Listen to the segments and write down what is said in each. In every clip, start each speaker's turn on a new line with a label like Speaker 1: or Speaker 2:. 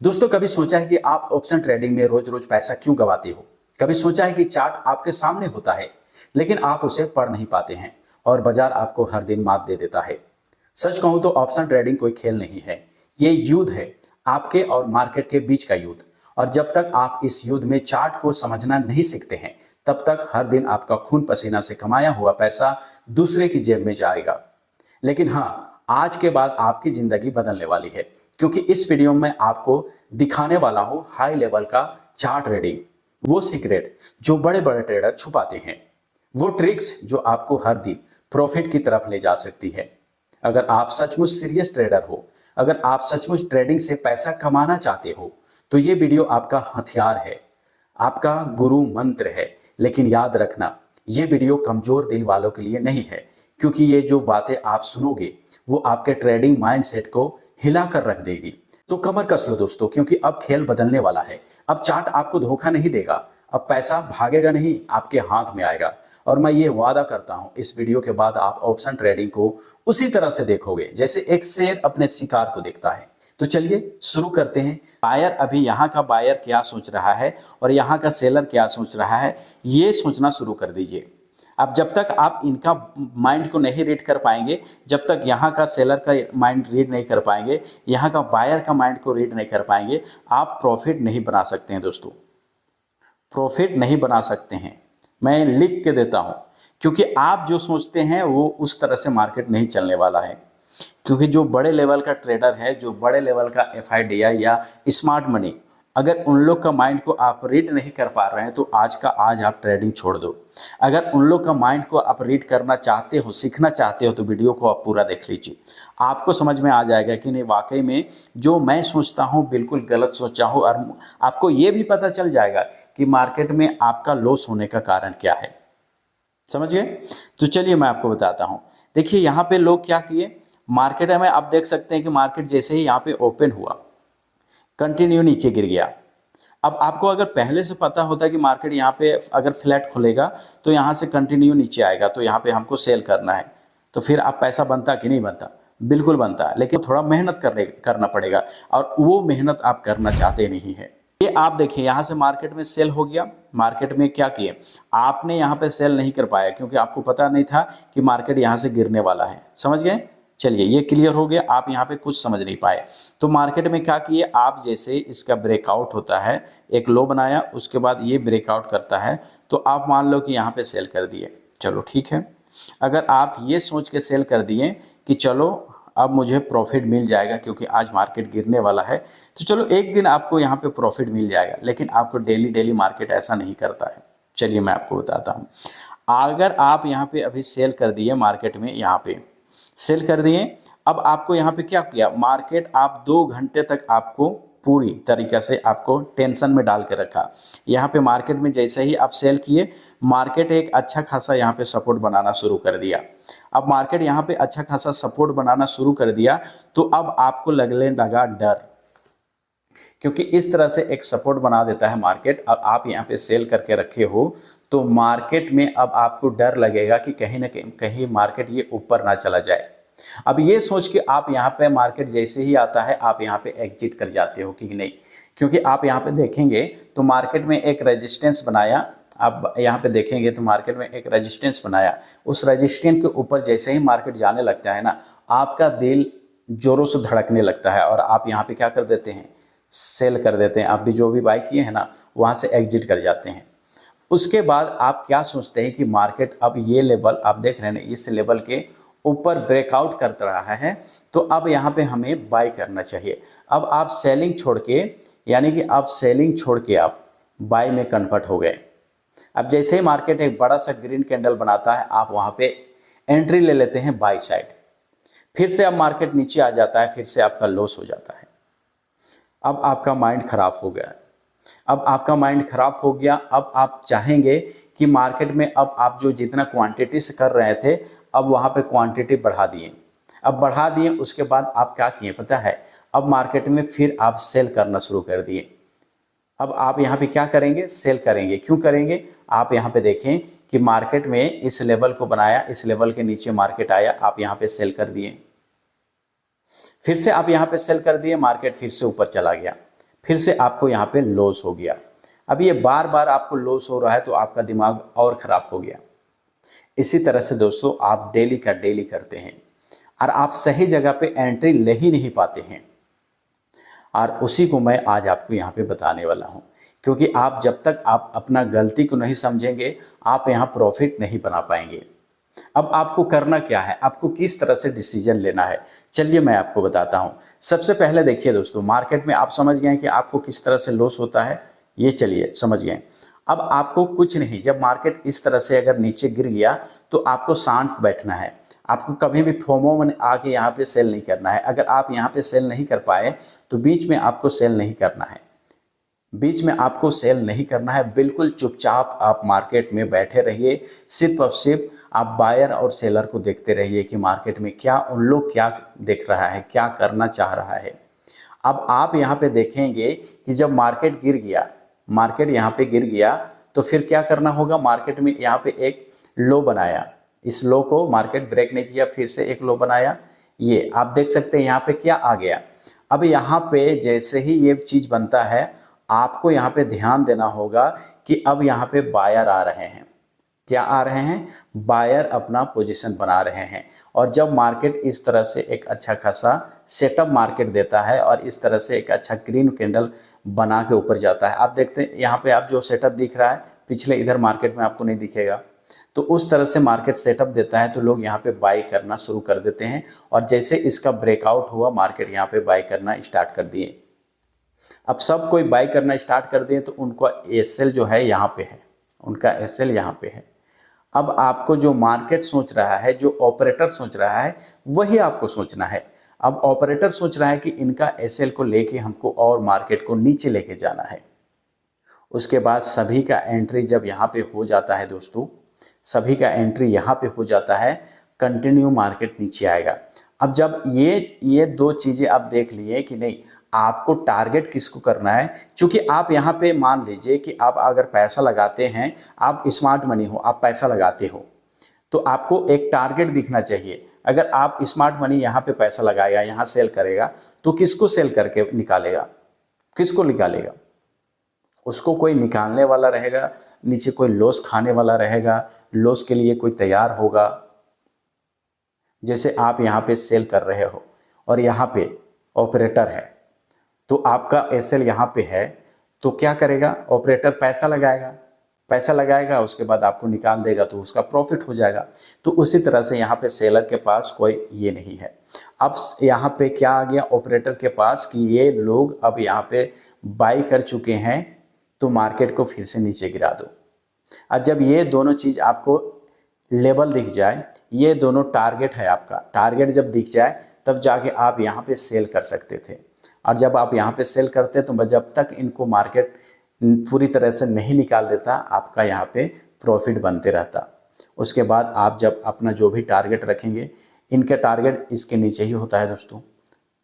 Speaker 1: दोस्तों, कभी सोचा है कि आप ऑप्शन ट्रेडिंग में रोज रोज पैसा क्यों गवाते हो? कभी सोचा है कि चार्ट आपके सामने होता है लेकिन आप उसे पढ़ नहीं पाते हैं और बाजार आपको हर दिन मात दे देता है। सच कहूं तो ऑप्शन ट्रेडिंग कोई खेल नहीं है, ये युद्ध है, आपके और मार्केट के बीच का युद्ध। और जब तक आप इस युद्ध में चार्ट को समझना नहीं सीखते हैं तब तक हर दिन आपका खून पसीना से कमाया हुआ पैसा दूसरे की जेब में जाएगा। लेकिन हाँ, आज के बाद आपकी जिंदगी बदलने वाली है, क्योंकि इस वीडियो में आपको दिखाने वाला हूं हाई लेवल का चार्ट रीडिंग, वो सीक्रेट जो बड़े बड़े ट्रेडर छुपाते हैं, वो ट्रिक्स जो आपको हर दिन प्रॉफिट की तरफ ले जा सकती है। अगर आप सचमुच सीरियस ट्रेडर हो, अगर आप सचमुच ट्रेडिंग से पैसा कमाना चाहते हो, तो ये वीडियो आपका हथियार है, आपका गुरु मंत्र है। लेकिन याद रखना, ये वीडियो कमजोर दिल वालों के लिए नहीं है, क्योंकि ये जो बातें आप सुनोगे वो आपके ट्रेडिंग माइंडसेट को हिला कर रख देगी। तो कमर कस लो दोस्तों, क्योंकि अब खेल बदलने वाला है। अब चार्ट आपको धोखा नहीं देगा, अब पैसा भागेगा नहीं, आपके हाथ में आएगा। और मैं ये वादा करता हूं, इस वीडियो के बाद आप ऑप्शन ट्रेडिंग को उसी तरह से देखोगे जैसे एक शेर अपने शिकार को देखता है। तो चलिए शुरू करते हैं। बायर अभी यहाँ का बायर क्या सोच रहा है और यहाँ का सेलर क्या सोच रहा है, ये सोचना शुरू कर दीजिए। अब जब तक आप इनका माइंड को नहीं रीड कर पाएंगे, जब तक यहाँ का सेलर का माइंड रीड नहीं कर पाएंगे, यहाँ का बायर का माइंड को रीड नहीं कर पाएंगे, आप प्रॉफिट नहीं बना सकते हैं दोस्तों। प्रॉफिट नहीं बना सकते हैं, मैं लिख के देता हूँ। क्योंकि आप जो सोचते हैं वो उस तरह से मार्केट नहीं चलने वाला है। क्योंकि जो बड़े लेवल का ट्रेडर है, जो बड़े लेवल का एफआईडीआई या स्मार्ट मनी, अगर उन लोग का माइंड को आप रीड नहीं कर पा रहे हैं तो आज का आज आप ट्रेडिंग छोड़ दो। अगर उन लोग का माइंड को आप रीड करना चाहते हो, सीखना चाहते हो, तो वीडियो को आप पूरा देख लीजिए। आपको समझ में आ जाएगा कि नहीं, वाकई में जो मैं सोचता हूँ बिल्कुल गलत सोचा हूँ। और आपको ये भी पता चल जाएगा कि मार्केट में आपका लॉस होने का कारण क्या है। समझ गए? तो चलिए मैं आपको बताता हूँ। देखिए यहाँ पे लोग क्या किए, मार्केट में आप देख सकते हैं कि मार्केट जैसे ही यहाँ पे ओपन हुआ, कंटिन्यू नीचे गिर गया। अब आपको अगर पहले से पता होता कि मार्केट यहाँ पे अगर फ्लैट खुलेगा तो यहाँ से कंटिन्यू नीचे आएगा, तो यहाँ पे हमको सेल करना है, तो फिर आप पैसा बनता कि नहीं बनता? बिल्कुल बनता है, लेकिन थोड़ा मेहनत करना पड़ेगा, और वो मेहनत आप करना चाहते नहीं है। ये आप देखिए, यहाँ से मार्केट में सेल हो गया। मार्केट में क्या किए, आपने यहाँ पे सेल नहीं कर पाया क्योंकि आपको पता नहीं था कि मार्केट यहाँ से गिरने वाला है। समझ गए? चलिए ये क्लियर हो गया, आप यहाँ पे कुछ समझ नहीं पाए। तो मार्केट में क्या किए, आप जैसे इसका ब्रेकआउट होता है, एक लो बनाया, उसके बाद ये ब्रेकआउट करता है, तो आप मान लो कि यहाँ पे सेल कर दिए। चलो ठीक है, अगर आप ये सोच के सेल कर दिए कि चलो अब मुझे प्रॉफिट मिल जाएगा क्योंकि आज मार्केट गिरने वाला है, तो चलो एक दिन आपको यहाँ पे प्रॉफिट मिल जाएगा। लेकिन आपको डेली डेली मार्केट ऐसा नहीं करता है। चलिए मैं आपको बताता हूँ। अगर आप यहाँ पे अभी सेल कर दिए, मार्केट में यहाँ पे सेल कर दिए, अब आपको यहाँ पे क्या किया, मार्केट आप 2 घंटे तक आपको पूरी तरीके से आपको टेंशन में डाल के रखा। यहाँ पे मार्केट में जैसे ही आप सेल किए, मार्केट एक अच्छा खासा यहाँ पे सपोर्ट बनाना शुरू कर दिया। अब मार्केट यहाँ पे अच्छा खासा सपोर्ट बनाना शुरू कर दिया, तो अब आपको लगने लगा डर, क्योंकि इस तरह से एक सपोर्ट बना देता है मार्केट और आप यहाँ पे सेल करके रखे हो, तो मार्केट में अब आपको डर लगेगा कि कहीं ना कहीं मार्केट ये ऊपर ना चला जाए। अब ये सोच के आप यहाँ पे मार्केट जैसे ही आता है आप यहाँ पे एग्जिट कर जाते हो कि नहीं, क्योंकि आप यहाँ पे देखेंगे तो मार्केट में एक रेजिस्टेंस बनाया। आप यहाँ पे देखेंगे तो मार्केट में एक रेजिस्टेंस बनाया, उस रेजिस्टेंस के ऊपर जैसे ही मार्केट जाने लगता है ना, आपका दिल जोरों से धड़कने लगता है और आप यहाँ पे क्या कर देते हैं, सेल कर देते हैं। आप भी जो भी बाई किए हैं ना, वहाँ से एग्जिट कर जाते हैं। उसके बाद आप क्या सोचते हैं कि मार्केट अब ये लेवल आप देख रहे हैं, इस लेवल के ऊपर ब्रेकआउट कर रहा है, तो अब यहाँ पे हमें बाई करना चाहिए। अब आप सेलिंग छोड़ के, यानी कि आप सेलिंग छोड़ के आप बाई में कन्वर्ट हो गए। अब जैसे ही मार्केट एक बड़ा सा ग्रीन कैंडल बनाता है, आप वहाँ पे एंट्री ले लेते हैं बाई साइड। फिर से अब मार्केट नीचे आ जाता है, फिर से आपका लॉस हो जाता है। अब आपका माइंड खराब हो गया। अब आपका माइंड खराब हो गया। अब आप चाहेंगे कि मार्केट में अब आप जो जितना क्वांटिटी से कर रहे थे, अब वहाँ पे क्वांटिटी बढ़ा दिए। अब बढ़ा दिए, उसके बाद आप क्या किए पता है, अब मार्केट में फिर आप सेल करना शुरू कर दिए। अब आप यहाँ पे क्या करेंगे, सेल करेंगे। क्यों करेंगे, आप यहाँ पे देखें कि मार्केट में इस लेवल को बनाया, इस लेवल के नीचे मार्केट आया, आप यहाँ पे सेल कर दिए। फिर से आप यहाँ पे सेल कर दिए, मार्केट फिर से ऊपर चला गया। फिर से आपको यहाँ पे लॉस हो गया। अब ये बार बार आपको लॉस हो रहा है तो आपका दिमाग और ख़राब हो गया। इसी तरह से दोस्तों आप डेली का डेली करते हैं और आप सही जगह पे एंट्री ले ही नहीं पाते हैं, और उसी को मैं आज आपको यहाँ पे बताने वाला हूँ। क्योंकि आप जब तक आप अपना गलती को नहीं समझेंगे, आप यहाँ प्रॉफिट नहीं बना पाएंगे। अब आपको करना क्या है, आपको किस तरह से डिसीजन लेना है, चलिए मैं आपको बताता हूँ। सबसे पहले देखिए दोस्तों, मार्केट में आप समझ गए कि आपको किस तरह से लॉस होता है, ये चलिए समझ गए। अब आपको कुछ नहीं, जब मार्केट इस तरह से अगर नीचे गिर गया तो आपको शांत बैठना है। आपको कभी भी फोमो में आके यहाँ पे सेल नहीं करना है। अगर आप यहाँ पे सेल नहीं कर पाए तो बीच में आपको सेल नहीं करना है, बीच में आपको सेल नहीं करना है। बिल्कुल चुपचाप आप मार्केट में बैठे रहिए, सिर्फ और सिर्फ आप बायर और सेलर को देखते रहिए कि मार्केट में क्या उन लोग क्या देख रहा है, क्या करना चाह रहा है। अब आप यहाँ पे देखेंगे कि जब मार्केट गिर गया, मार्केट यहाँ पे गिर गया तो फिर क्या करना होगा। मार्केट में यहाँ पे एक लो बनाया, इस लो को मार्केट ब्रेक नहीं किया, फिर से एक लो बनाया। ये आप देख सकते हैं यहाँ पे क्या आ गया। अब यहाँ पे जैसे ही ये चीज़ बनता है, आपको यहाँ पे ध्यान देना होगा कि अब यहाँ पे बायर आ रहे हैं। क्या आ रहे हैं, बायर अपना पोजीशन बना रहे हैं। और जब मार्केट इस तरह से एक अच्छा खासा सेटअप मार्केट देता है और इस तरह से एक अच्छा ग्रीन कैंडल बना के ऊपर जाता है, आप देखते हैं यहाँ पे आप जो सेटअप दिख रहा है, पिछले इधर मार्केट में आपको नहीं दिखेगा। तो उस तरह से मार्केट सेटअप देता है तो लोग यहाँ पे बाई करना शुरू कर देते हैं, और जैसे इसका ब्रेकआउट हुआ, मार्केट यहाँ पे बाई करना स्टार्ट कर दिए। अब सब कोई बाई करना स्टार्ट कर दिए तो उनका एसएल जो है यहाँ पे है, उनका एसएल यहाँ पे है। अब आपको जो मार्केट सोच रहा है, जो ऑपरेटर सोच रहा है, वही आपको सोचना है। अब ऑपरेटर सोच रहा है कि इनका एसएल को लेके हमको और मार्केट को नीचे लेके जाना है। उसके बाद सभी का एंट्री जब यहाँ पे हो जाता है दोस्तों, सभी का एंट्री यहाँ पे हो जाता है, कंटिन्यू मार्केट नीचे आएगा। अब जब ये दो चीज़ें आप देख लिए कि नहीं, आपको टारगेट किसको करना है। क्योंकि आप यहाँ पे मान लीजिए कि आप अगर पैसा लगाते हैं, आप स्मार्ट मनी हो, आप पैसा लगाते हो, तो आपको एक टारगेट दिखना चाहिए। अगर आप स्मार्ट मनी यहाँ पे पैसा लगाएगा, यहाँ सेल करेगा, तो किसको सेल करके निकालेगा, किसको निकालेगा। उसको कोई निकालने वाला रहेगा, नीचे कोई लॉस खाने वाला रहेगा, लॉस के लिए कोई तैयार होगा। जैसे आप यहाँ पे सेल कर रहे हो और यहाँ पे ऑपरेटर है, तो आपका एसएल यहाँ पे है, तो क्या करेगा ऑपरेटर, पैसा लगाएगा, पैसा लगाएगा, उसके बाद आपको निकाल देगा तो उसका प्रॉफिट हो जाएगा। तो उसी तरह से यहाँ पे सेलर के पास कोई ये नहीं है। अब यहाँ पे क्या आ गया ऑपरेटर के पास कि ये लोग अब यहाँ पे बाई कर चुके हैं, तो मार्केट को फिर से नीचे गिरा दो। अब जब ये दोनों चीज़ आपको लेवल दिख जाए, ये दोनों टारगेट है आपका, टारगेट जब दिख जाए तब जाके आप यहाँ पे सेल कर सकते थे। और जब आप यहाँ पे सेल करते तो जब तक इनको मार्केट पूरी तरह से नहीं निकाल देता, आपका यहाँ पे प्रॉफिट बनते रहता। उसके बाद आप जब अपना जो भी टारगेट रखेंगे, इनका टारगेट इसके नीचे ही होता है दोस्तों।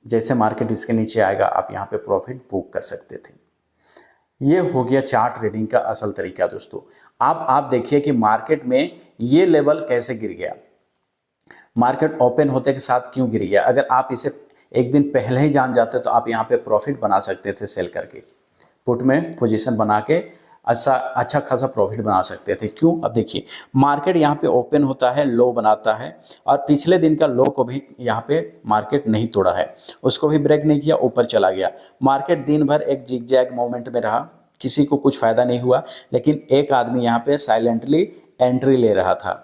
Speaker 1: जैसे मार्केट इसके नीचे आएगा, आप यहाँ पे प्रॉफिट बुक कर सकते थे। ये हो गया चार्ट रीडिंग का असल तरीका दोस्तों। आप देखिए कि मार्केट में ये लेवल कैसे गिर गया, मार्केट ओपन होते के साथ क्यों गिर गया। अगर आप इसे एक दिन पहले ही जान जाते तो आप यहाँ पे प्रॉफिट बना सकते थे, सेल करके पुट में पोजीशन बना के अच्छा खासा प्रॉफिट बना सकते थे। क्यों, अब देखिए मार्केट यहाँ पे ओपन होता है, लो बनाता है, और पिछले दिन का लो को भी यहाँ पे मार्केट नहीं तोड़ा है, उसको भी ब्रेक नहीं किया, ऊपर चला गया। मार्केट दिन भर एक जिगजैग मोमेंट में रहा, किसी को कुछ फायदा नहीं हुआ, लेकिन एक आदमी यहाँ पे साइलेंटली एंट्री ले रहा था।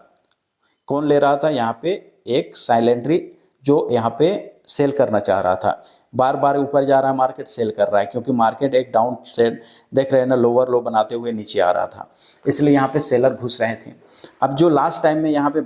Speaker 1: कौन ले रहा था, यहाँ पे एक साइलेंटली जो यहाँ पे सेल करना चाह रहा था। बार बार ऊपर जा रहा है मार्केट, सेल कर रहा है, क्योंकि मार्केट एक डाउन सेट देख रहे हैं ना, लोअर लो बनाते हुए नीचे आ रहा था, इसलिए यहाँ पे सेलर घुस रहे थे। अब जो लास्ट टाइम में यहाँ पे